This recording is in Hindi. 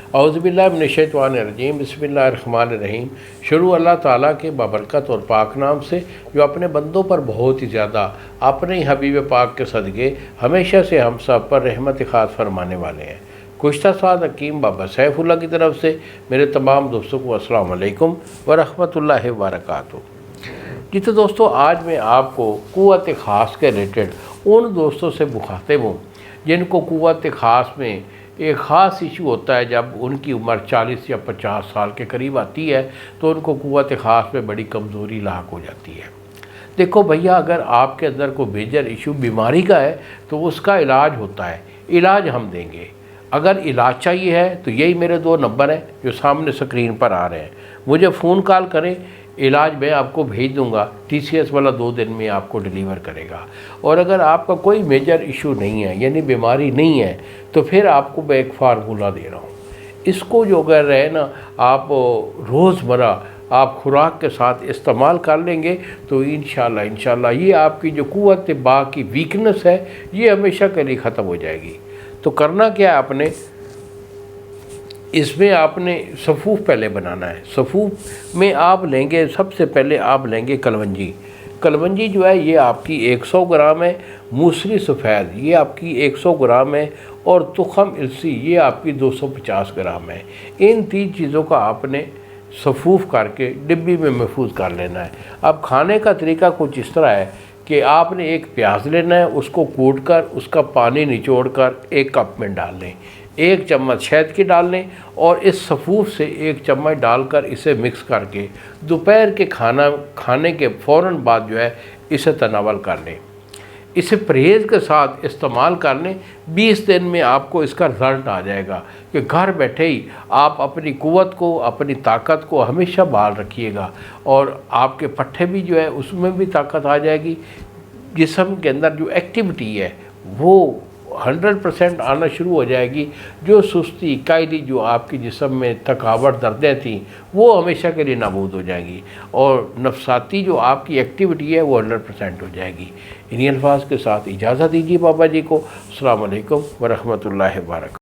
औज़ुबिल्लाहि बिस्मिल्लाहिर्रहमानिर्रहीम। शुरू अल्लाह ताला के बाबरकत और पाक नाम से जो अपने बंदों पर बहुत ही ज़्यादा अपने ही हबीब पाक के सदक़े हमेशा से हम सब पर रहमत ख़ास फरमाने वाले हैं। गुज़श्ता साद हकीम बाबा सैफुल्लाह की तरफ से मेरे तमाम दोस्तों को अस्सलाम वालेकुम व रहमतुल्लाहि व बरकातुहू। जी तो दोस्तों, आज मैं आपको क़ुव्वत ख़ास के रिलेटेड उन दोस्तों से मुखातिब हूँ जिनको क़ुव्वत ख़ास में एक ख़ास इशू होता है। जब उनकी उम्र 40 या 50 साल के करीब आती है तो उनको क़ुव्वत ख़ास में बड़ी कमज़ोरी लाक हो जाती है। देखो भैया, अगर आपके अंदर कोई मेजर इशू बीमारी का है तो उसका इलाज होता है, इलाज हम देंगे। अगर इलाज चाहिए है तो यही मेरे 2 नंबर हैं जो सामने स्क्रीन पर आ रहे हैं, मुझे फ़ोन कॉल करें, इलाज मैं आपको भेज दूंगा। TCS वाला 2 दिन में आपको डिलीवर करेगा। और अगर आपका कोई मेजर इशू नहीं है, यानी बीमारी नहीं है, तो फिर आपको मैं एक फार्मूला दे रहा हूँ। इसको जो अगर है ना आप रोज़मर्रा आप खुराक के साथ इस्तेमाल कर लेंगे तो इंशाल्लाह ये आपकी जो क़ुव्वत बा की वीकनेस है ये हमेशा के लिए ख़त्म हो जाएगी। तो करना क्या है आपने, इसमें आपने सफ़ूफ़ पहले बनाना है। सफ़ूफ़ में आप लेंगे, सबसे पहले आप लेंगे कलवंजी। कलवंजी जो है ये आपकी 100 ग्राम है, मूसली सफ़ेद ये आपकी 100 ग्राम है, और तुखम इलसी ये आपकी 250 ग्राम है। इन 3 चीज़ों का आपने सफ़ूफ़ करके डिब्बी में महफूज कर लेना है। अब खाने का तरीका कुछ इस तरह है कि आपने एक प्याज लेना है, उसको कूट कर उसका पानी निचोड़ कर 1 कप में डाल लें, 1 चम्मच शहद की डाल लें, और इस सफ़ूफ़ से 1 चम्मच डालकर इसे मिक्स करके दोपहर के खाना खाने के फ़ौरन बाद जो है इसे तनावल कर लें। इसे परहेज़ के साथ इस्तेमाल कर लें। 20 दिन में आपको इसका रिज़ल्ट आ जाएगा कि घर बैठे ही आप अपनी क़ुव्वत को, अपनी ताकत को हमेशा बहाल रखिएगा, और आपके पट्ठे भी जो है उसमें भी ताकत आ जाएगी। जिस्म के अंदर जो एक्टिविटी है वो 100% आना शुरू हो जाएगी। जो सुस्ती कायली जो आपकी जिस्म में थकावट दर्दें थी वो हमेशा के लिए नाबूद हो जाएगी, और नफसाती जो आपकी एक्टिविटी है वो 100% हो जाएगी। इन्हीं अल्फाज के साथ इजाज़त दीजिए बाबा जी को। अस्सलाम वालेकुम व रहमतुल्लाहि व बरकातहू।